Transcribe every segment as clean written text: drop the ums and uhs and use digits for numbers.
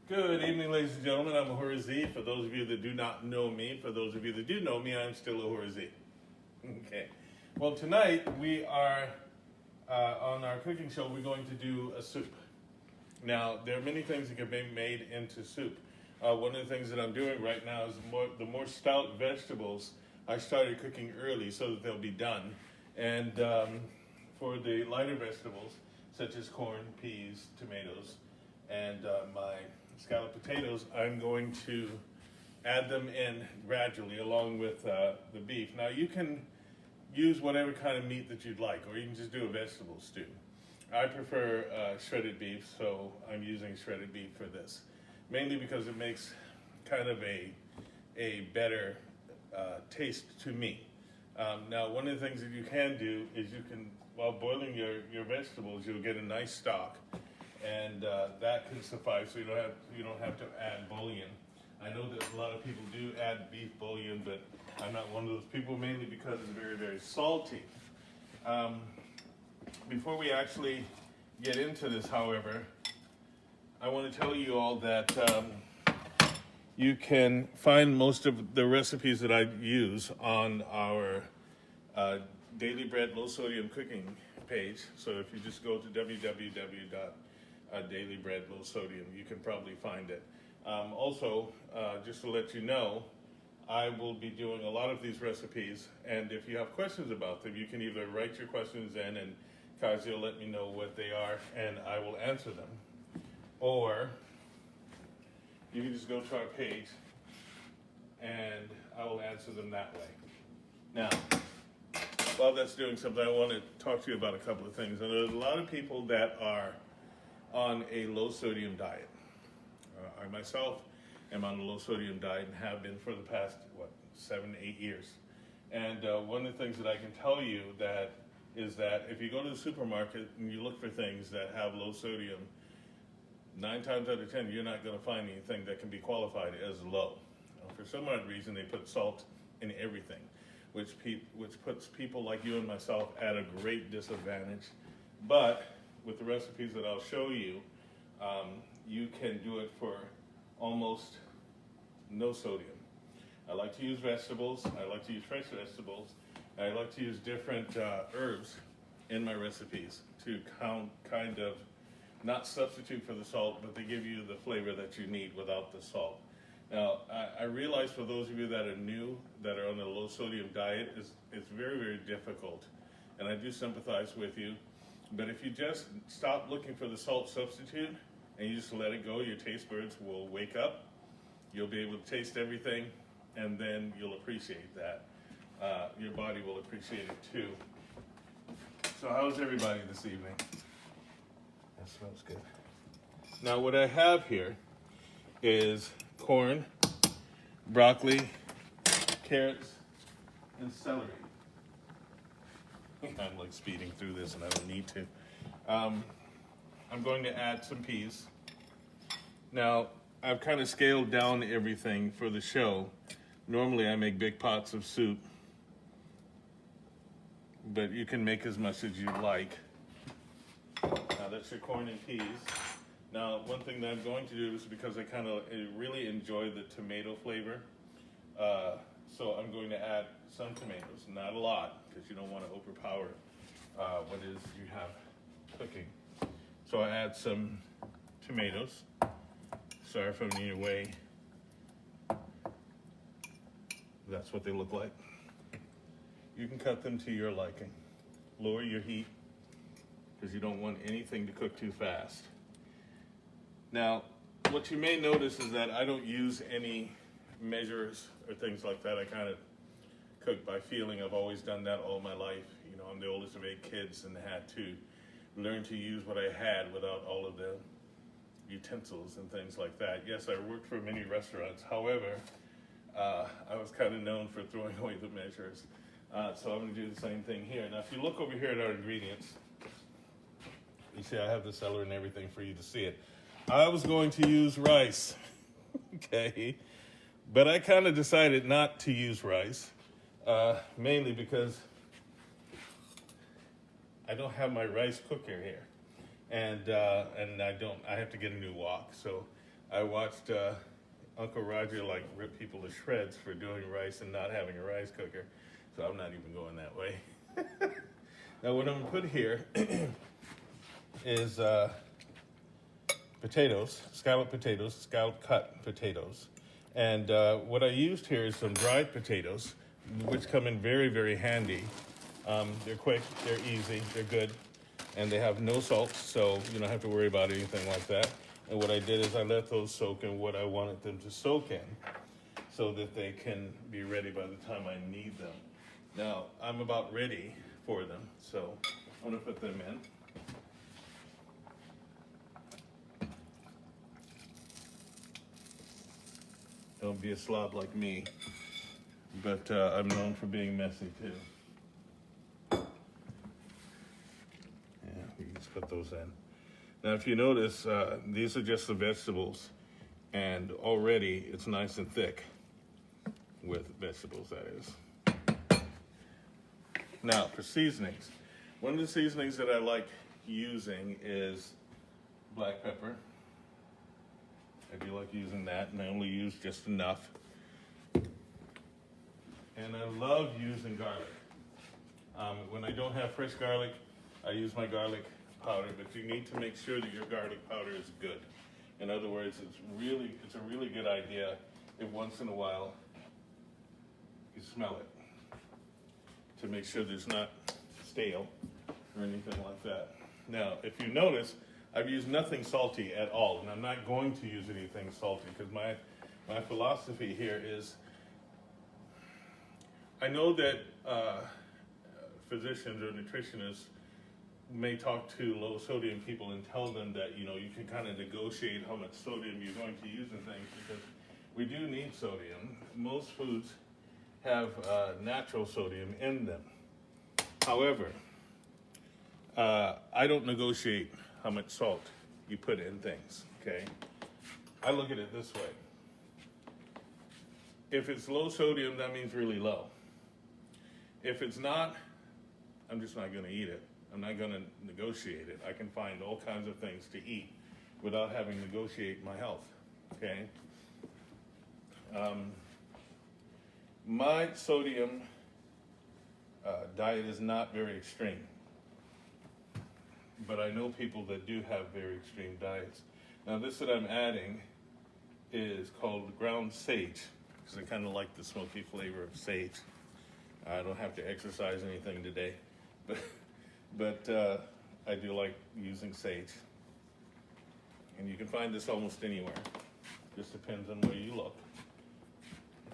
Good evening, ladies and gentlemen. I'm Ahura Z. For those of you that do not know me, for those of you that do know me, I'm still Ahura Z. Okay. Well, tonight we are on our cooking show. We're going to do a soup. Now, there are many things that can be made into soup. One of the things that I'm doing right now is the more stout vegetables. I started cooking early so that they'll be done. And for the lighter vegetables, such as corn, peas, tomatoes, and my scalloped potatoes, I'm going to add them in gradually along with the beef. Now you can use whatever kind of meat that you'd like, or you can just do a vegetable stew. I prefer shredded beef, so I'm using shredded beef for this, mainly because it makes kind of a better taste to me. Now, one of the things that you can do is you can, while boiling your vegetables, you'll get a nice stock, and that can suffice. So you don't have to add bouillon. I know that a lot of people do add beef bouillon, but I'm not one of those people, mainly because it's very, very salty. Before we actually get into this, however, I want to tell you all that you can find most of the recipes that I use on our Daily Bread Low Sodium Cooking page. So if you just go to www.dailybreadlowsodium, you can probably find it. Also, just to let you know, I will be doing a lot of these recipes, and if you have questions about them, you can either write your questions in and Kazi will let me know what they are and I will answer them. Or you can just go to our page and I will answer them that way. Now, while that's doing something, I want to talk to you about a couple of things. And there's a lot of people that are on a low sodium diet. I myself am on a low sodium diet and have been for the past, 7, 8 years. And one of the things that I can tell you is that if you go to the supermarket and you look for things that have low sodium, 9 times out of 10, you're not going to find anything that can be qualified as low. For some odd reason, they put salt in everything, which puts people like you and myself at a great disadvantage. But with the recipes that I'll show you, you can do it for almost no sodium. I like to use vegetables. I like to use fresh vegetables. I like to use different herbs in my recipes to kind of not substitute for the salt, but they give you the flavor that you need without the salt. Now, I realize for those of you that are new, that are on a low sodium diet, it's very, very difficult. And I do sympathize with you. But if you just stop looking for the salt substitute and you just let it go, your taste buds will wake up. You'll be able to taste everything, and then you'll appreciate that. Your body will appreciate it too. So how's everybody this evening? That smells good. Now what I have here is corn, broccoli, carrots, and celery. I'm like speeding through this and I don't need to. I'm going to add some peas. Now, I've kind of scaled down everything for the show. Normally I make big pots of soup, but you can make as much as you like. Now that's your corn and peas. Now, one thing that I'm going to do is because I really enjoy the tomato flavor, so I'm going to add some tomatoes, not a lot, because you don't want to overpower what it is you have cooking. So I add some tomatoes. Sorry if I'm in your way. That's what they look like. You can cut them to your liking. Lower your heat, because you don't want anything to cook too fast. Now, what you may notice is that I don't use any measures or things like that. I kind of cook by feeling. I've always done that all my life. You know, I'm the oldest of 8 kids and had to learn to use what I had without all of the utensils and things like that. Yes, I worked for many restaurants. However, I was kind of known for throwing away the measures. So I'm going to do the same thing here. Now, if you look over here at our ingredients, you see I have the celery and everything for you to see it. I was going to use rice, okay? But I kind of decided not to use rice, mainly because I don't have my rice cooker here. And I have to get a new wok. So I watched Uncle Roger like rip people to shreds for doing rice and not having a rice cooker, so I'm not even going that way. Now what I'm gonna put here is potatoes, scallop cut potatoes. And what I used here is some dried potatoes, which come in very, very handy. They're quick, they're easy, they're good, and they have no salt, so you don't have to worry about anything like that. And what I did is I let those soak in what I wanted them to soak in so that they can be ready by the time I need them. Now, I'm about ready for them, so I'm gonna put them in. Don't be a slob like me, but I'm known for being messy too. Yeah, you can just put those in. Now, if you notice, these are just the vegetables, and already it's nice and thick with vegetables, that is. Now, for seasonings, one of the seasonings that I like using is black pepper. I do like using that, and I only use just enough. And I love using garlic. When I don't have fresh garlic, I use my garlic powder, but you need to make sure that your garlic powder is good. In other words, it's a really good idea if once in a while you smell it, to make sure there's not stale or anything like that. Now, if you notice, I've used nothing salty at all, and I'm not going to use anything salty because my philosophy here is, I know that physicians or nutritionists may talk to low sodium people and tell them that, you can kind of negotiate how much sodium you're going to use in things, because we do need sodium. Most foods have natural sodium in them. However, I don't negotiate how much salt you put in things, okay? I look at it this way. If it's low sodium, that means really low. If it's not, I'm just not gonna eat it. I'm not gonna negotiate it. I can find all kinds of things to eat without having to negotiate my health, okay? My sodium diet is not very extreme, but I know people that do have very extreme diets. Now this that I'm adding is called ground sage, because I kind of like the smoky flavor of sage. I don't have to exercise anything today, but I do like using sage. And you can find this almost anywhere. Just depends on where you look.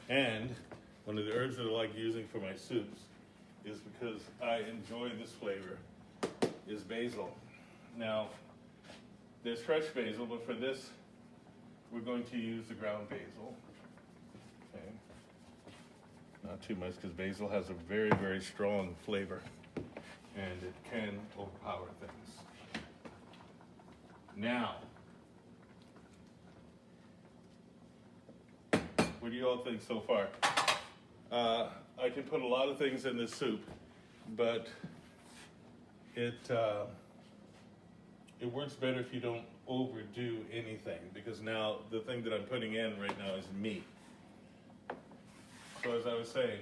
And one of the herbs that I like using for my soups is, because I enjoy this flavor, is basil. Now, there's fresh basil, but for this, we're going to use the ground basil. Okay. Not too much, because basil has a very, very strong flavor, and it can overpower things. Now, what do you all think so far? I can put a lot of things in this soup, but it works better if you don't overdo anything, because now the thing that I'm putting in right now is meat. So as I was saying,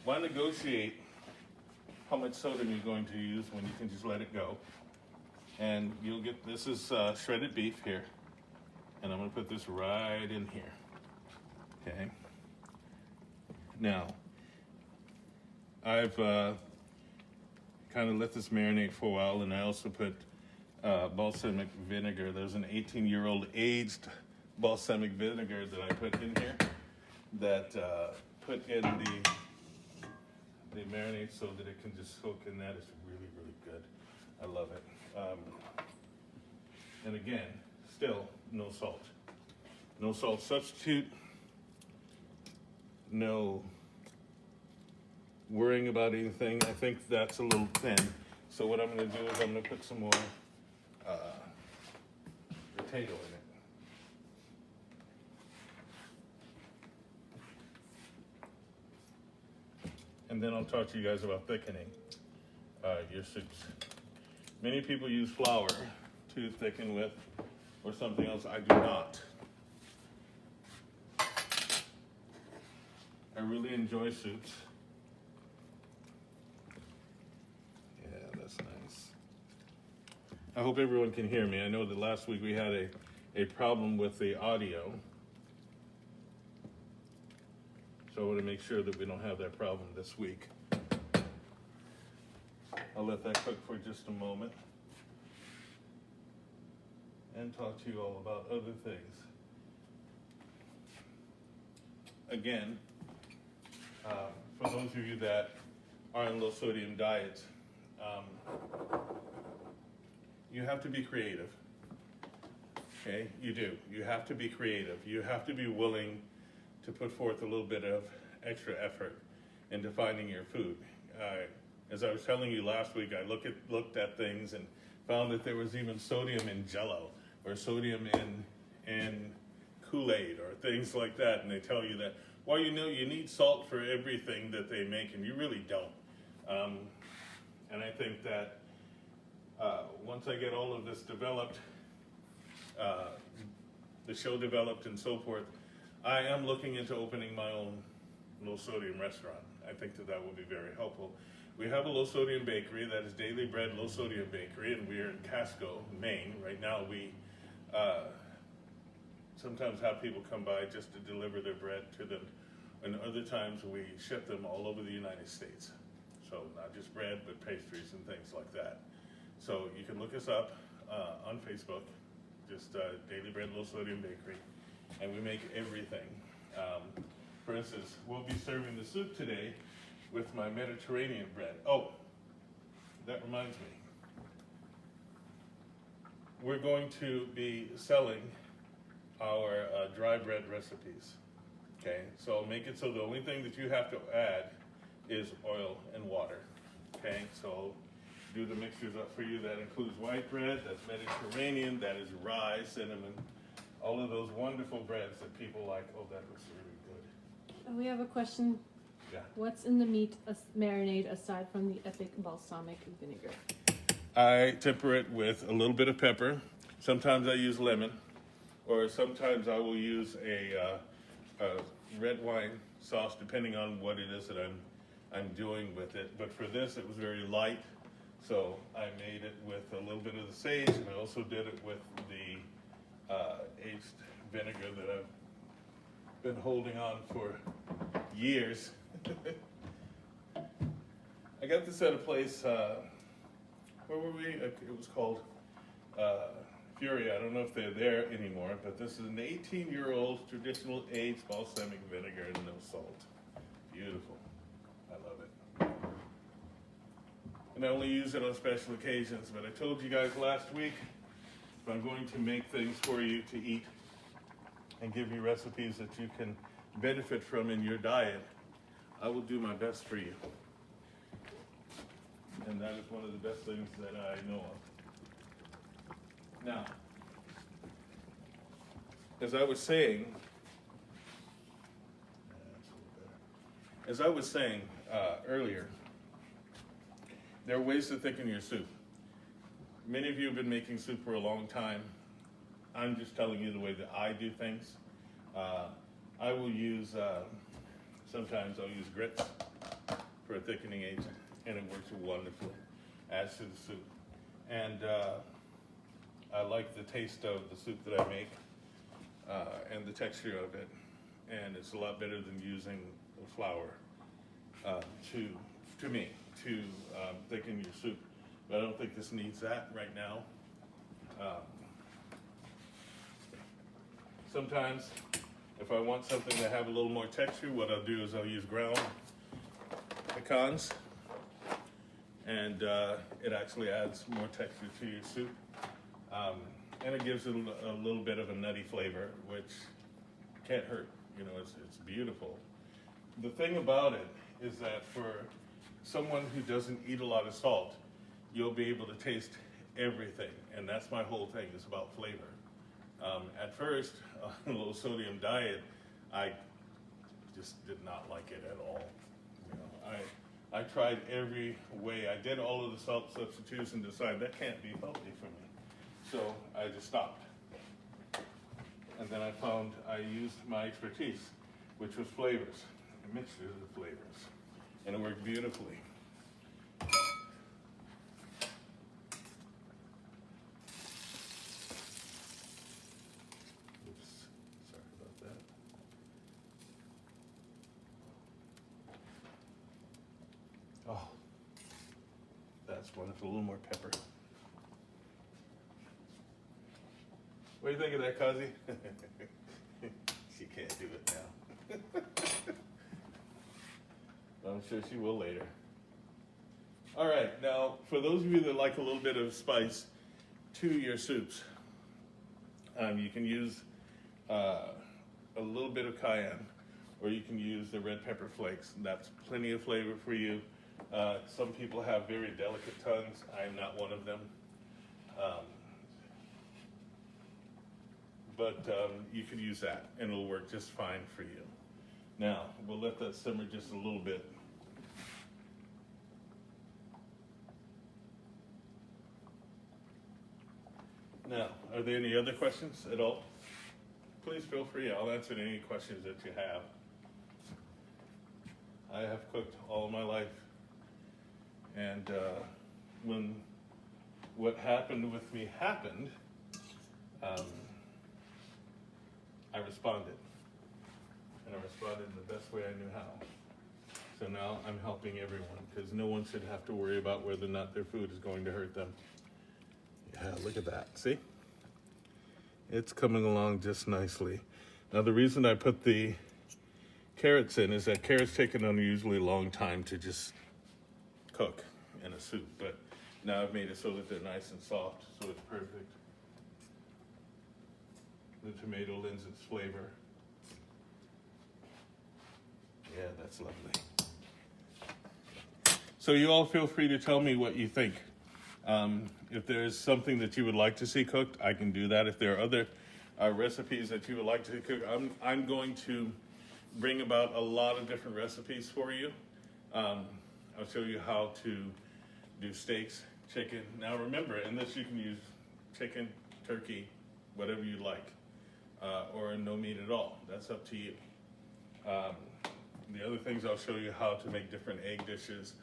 why negotiate how much sodium you're going to use when you can just let it go? And you'll get, this is shredded beef here, and I'm gonna put this right in here, okay? Now, I've kind of let this marinate for a while, and I also put balsamic vinegar. There's an 18-year-old aged balsamic vinegar that I put in here that put in the marinade so that it can just soak in that. It's really, really good. I love it. And again, still no salt. No salt substitute. No worrying about anything. I think that's a little thin. So what I'm going to do is I'm going to put some more potato in it. And then I'll talk to you guys about thickening your soups. Many people use flour to thicken with, or something else. I do not. I really enjoy soups. Yeah, that's nice. I hope everyone can hear me. I know that last week we had a problem with the audio. So I want to make sure that we don't have that problem this week. I'll let that cook for just a moment and talk to you all about other things. Again, for those of you that are on low sodium diets, you have to be creative. Okay, you do. You have to be creative. You have to be willing to put forth a little bit of extra effort into finding your food. As I was telling you last week, I looked at things and found that there was even sodium in Jell-O or sodium in Kool-Aid or things like that, and they tell you that, well, you know, you need salt for everything that they make, and you really don't. And I think that once I get all of this developed, the show developed and so forth, I am looking into opening my own low sodium restaurant. I think that that will be very helpful. We have a low sodium bakery that is Daily Bread Low Sodium Bakery, and we are in Casco, Maine. Right now we sometimes have people come by just to deliver their bread to them, and other times we ship them all over the United States. So not just bread, but pastries and things like that. So you can look us up on Facebook, just Daily Bread Low Sodium Bakery, and we make everything. For instance, we'll be serving the soup today with my Mediterranean bread. Oh, that reminds me. We're going to be selling our dry bread recipes. Okay, so I'll make it so the only thing that you have to add is oil and water. Okay, so I'll do the mixtures up for you. That includes white bread, that's Mediterranean, that is rye, cinnamon, all of those wonderful breads that people like. Oh, that looks really good. We have a question. Yeah. What's in the meat marinade aside from the epic balsamic vinegar? I temper it with a little bit of pepper. Sometimes I use lemon, or sometimes I will use a red wine sauce, depending on what it is that I'm doing with it. But for this, it was very light, so I made it with a little bit of the sage, and I also did it with the aged vinegar that I've been holding on for years. I got this at a place, where were we? It was called Fury. I don't know if they're there anymore, but this is an 18-year-old traditional aged balsamic vinegar and no salt. Beautiful. I love it. And I only use it on special occasions, but I told you guys last week, if I'm going to make things for you to eat and give you recipes that you can benefit from in your diet, I will do my best for you. And that is one of the best things that I know of. Now, as I was saying earlier, there are ways to thicken your soup. Many of you have been making soup for a long time. I'm just telling you the way that I do things. I will use, sometimes I'll use grits for a thickening agent, and it works wonderfully. Adds to the soup. And I like the taste of the soup that I make and the texture of it. And it's a lot better than using flour to thicken your soup. But I don't think this needs that right now. Sometimes, if I want something to have a little more texture, what I'll do is I'll use ground pecans, and it actually adds more texture to your soup. And it gives it a little bit of a nutty flavor, which can't hurt. You know, it's beautiful. The thing about it is that for someone who doesn't eat a lot of salt, you'll be able to taste everything, and that's my whole thing, is about flavor. At first, on a low sodium diet, I just did not like it at all. You know, I tried every way. I did all of the salt substitutes and decided that can't be healthy for me. So I just stopped. And then I found I used my expertise, which was flavors. a mixture of the flavors. And it worked beautifully. Oops, sorry about that. Oh, that's wonderful. A little more pepper. What do you think of that, Kazi? She can't do it now. I'm sure she will later. All right, now for those of you that like a little bit of spice to your soups, you can use a little bit of cayenne, or you can use the red pepper flakes. That's plenty of flavor for you. Some people have very delicate tongues. I'm not one of them. But you could use that, and it'll work just fine for you. Now, we'll let that simmer just a little bit. Now, are there any other questions at all? Please feel free. I'll answer any questions that you have. I have cooked all my life, and when what happened with me happened, I responded, and I responded in the best way I knew how. So now I'm helping everyone, because no one should have to worry about whether or not their food is going to hurt them. Yeah, look at that. See? It's coming along just nicely. Now, the reason I put the carrots in is that carrots take an unusually long time to just cook in a soup, but now I've made it so that they're nice and soft, so it's perfect. The tomato lends its flavor. Yeah, that's lovely. So you all feel free to tell me what you think. If there's something that you would like to see cooked, I can do that. If there are other recipes that you would like to cook, I'm going to bring about a lot of different recipes for you. I'll show you how to do steaks, chicken. Now remember, in this you can use chicken, turkey, whatever you like, or no meat at all. That's up to you. The other things, I'll show you how to make different egg dishes.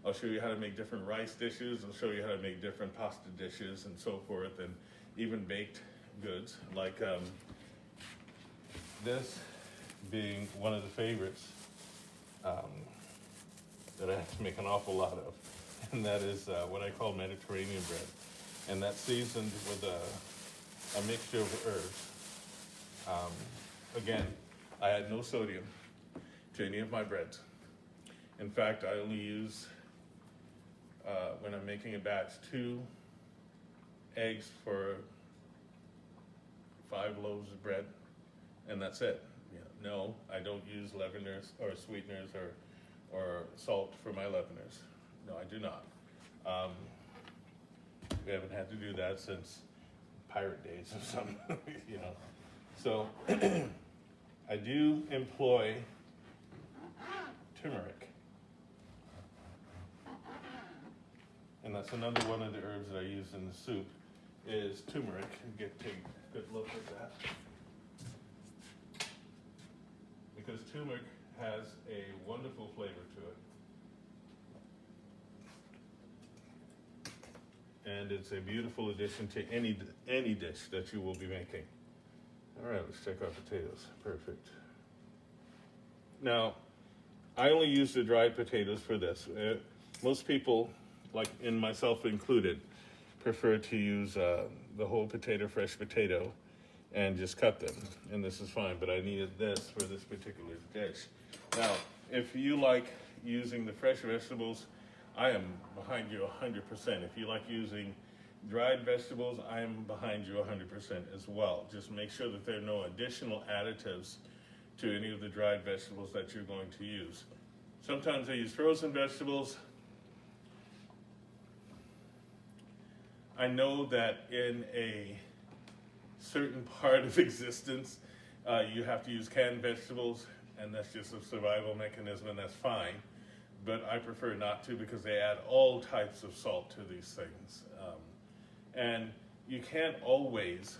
I'll show you how to make different rice dishes. I'll show you how to make different pasta dishes and so forth, and even baked goods, like this being one of the favorites that I have to make an awful lot of, and that is what I call Mediterranean bread. And that's seasoned with a mixture of herbs. Again, I add no sodium to any of my breads. In fact, I only use, when I'm making a batch, 2 eggs for 5 loaves of bread, and that's it. No, I don't use leaveners or sweeteners or salt for my leaveners. No, I do not. We haven't had to do that since pirate days or something, you know. So I do employ turmeric. And that's another one of the herbs that I use in the soup is turmeric. Take a good look at that. Because turmeric has a wonderful flavor to it. And it's a beautiful addition to any dish that you will be making. All right, let's check our potatoes. Perfect. Now, I only use the dried potatoes for this. Most people, like in myself included, prefer to use the whole potato, fresh potato, and just cut them. And this is fine, but I needed this for this particular dish. Now, if you like using the fresh vegetables, I am behind you 100%. If you like using dried vegetables, I am behind you 100% as well. Just make sure that there are no additional additives to any of the dried vegetables that you're going to use. Sometimes I use frozen vegetables. I know that in a certain part of existence, you have to use canned vegetables, and that's just a survival mechanism, and that's fine. But I prefer not to, because they add all types of salt to these things. And you can't always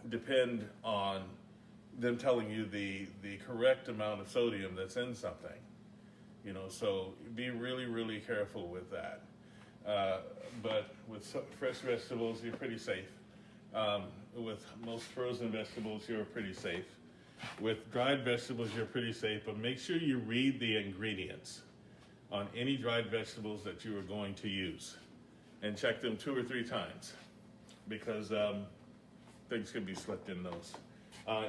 depend on them telling you the correct amount of sodium that's in something. You know, so be really, really careful with that. But with fresh vegetables, you're pretty safe. With most frozen vegetables, you're pretty safe. With dried vegetables, you're pretty safe, but make sure you read the ingredients on any dried vegetables that you are going to use, and check them 2 or 3 times, because things could be slipped in those.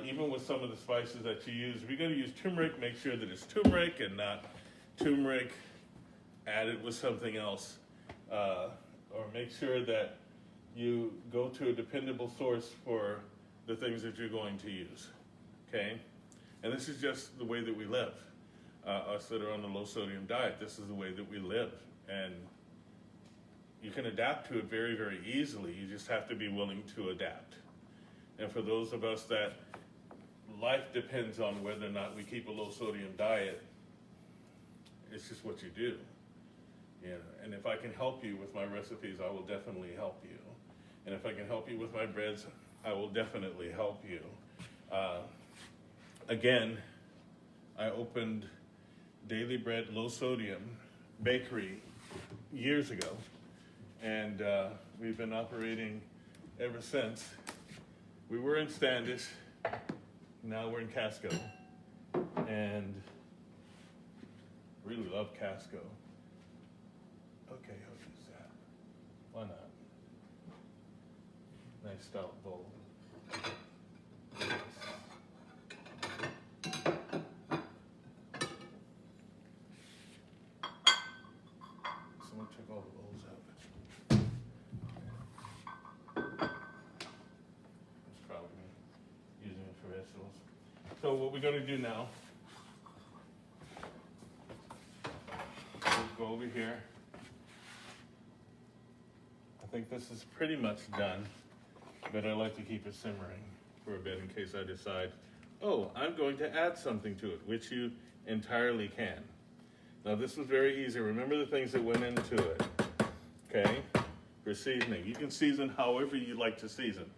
Even with some of the spices that you use, if you're going to use turmeric, make sure that it's turmeric and not turmeric added with something else. Or make sure that you go to a dependable source for the things that you're going to use, okay? And this is just the way that we live. Us that are on the low sodium diet, this is the way that we live. And you can adapt to it very, very easily. You just have to be willing to adapt. And for those of us that life depends on whether or not we keep a low sodium diet, it's just what you do. Yeah, and if I can help you with my recipes, I will definitely help you. And if I can help you with my breads, I will definitely help you. Again, I opened Daily Bread Low Sodium Bakery years ago, and we've been operating ever since. We were in Standish, now we're in Casco, and really love Casco. Okay, I'll use that. Why not? Nice stout bowl. Someone took all the bowls out. That's probably me using it for vegetables. So what we're going to do now, we'll go over here. I think this is pretty much done, but I like to keep it simmering for a bit in case I decide, oh, I'm going to add something to it, which you entirely can. Now this was very easy. Remember the things that went into it, okay? For seasoning. You can season however you like to season.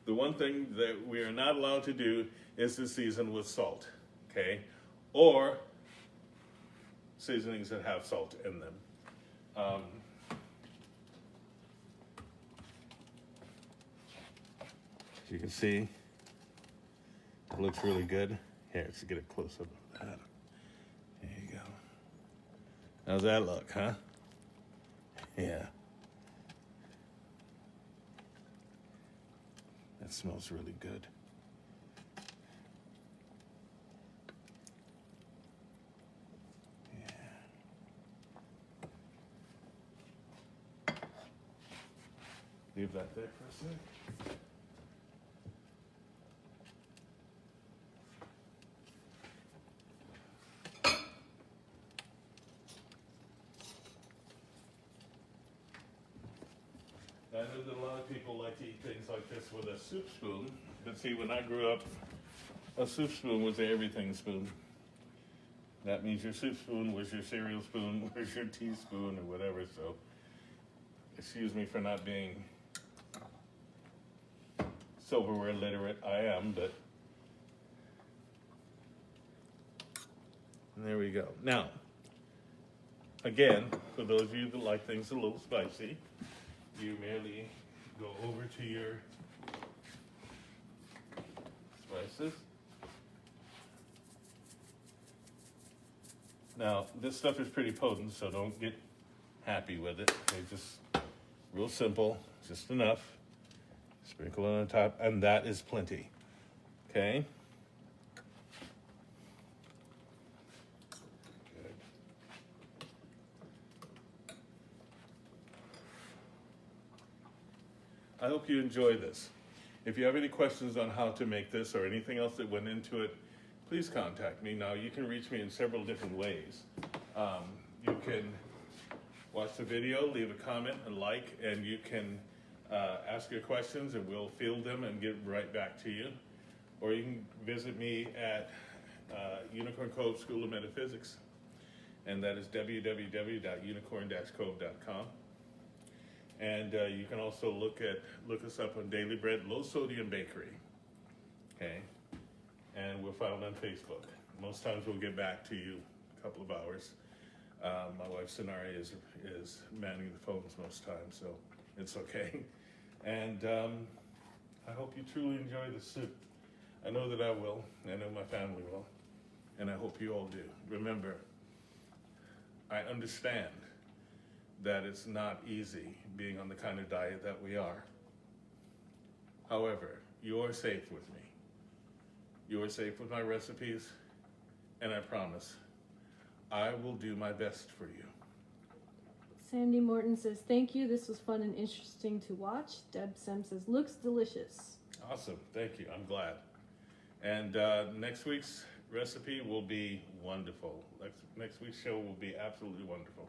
The one thing that we are not allowed to do is to season with salt, okay? Or seasonings that have salt in them. As you can see, it looks really good. Here, let's get a close-up of that. There you go. How's that look, huh? Yeah. That smells really good. Yeah. Leave that there for a sec. I know that a lot of people like to eat things like this with a soup spoon, but see, when I grew up, a soup spoon was the everything spoon. That means your soup spoon was your cereal spoon, was your teaspoon, or whatever, so excuse me for not being silverware literate. I am, but and there we go. Now, again, for those of you that like things a little spicy, you merely go over to your spices. Now, this stuff is pretty potent, so don't get happy with it. Okay, just real simple, just enough. Sprinkle it on top, and that is plenty. Okay? I hope you enjoy this. If you have any questions on how to make this or anything else that went into it, please contact me. Now, you can reach me in several different ways. You can watch the video, leave a comment, a like, and you can ask your questions and we'll field them and get right back to you. Or you can visit me at Unicorn Cove School of Metaphysics, and that is www.unicorn-cove.com. And you can also look us up on Daily Bread Low Sodium Bakery. Okay, and we're found on Facebook. Most times we'll get back to you a couple of hours. My wife Sonari is manning the phones most times, so it's okay. And I hope you truly enjoy the soup. I know that I will. I know my family will. And I hope you all do. Remember, I understand that it's not easy being on the kind of diet that we are. However, you're safe with me. You're safe with my recipes, and I promise I will do my best for you. Sandy Morton says, thank you. This was fun and interesting to watch. Deb Sem says, looks delicious. Awesome. Thank you. I'm glad. And next week's recipe will be wonderful. Next week's show will be absolutely wonderful.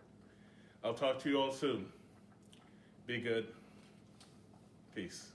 I'll talk to you all soon. Be good. Peace.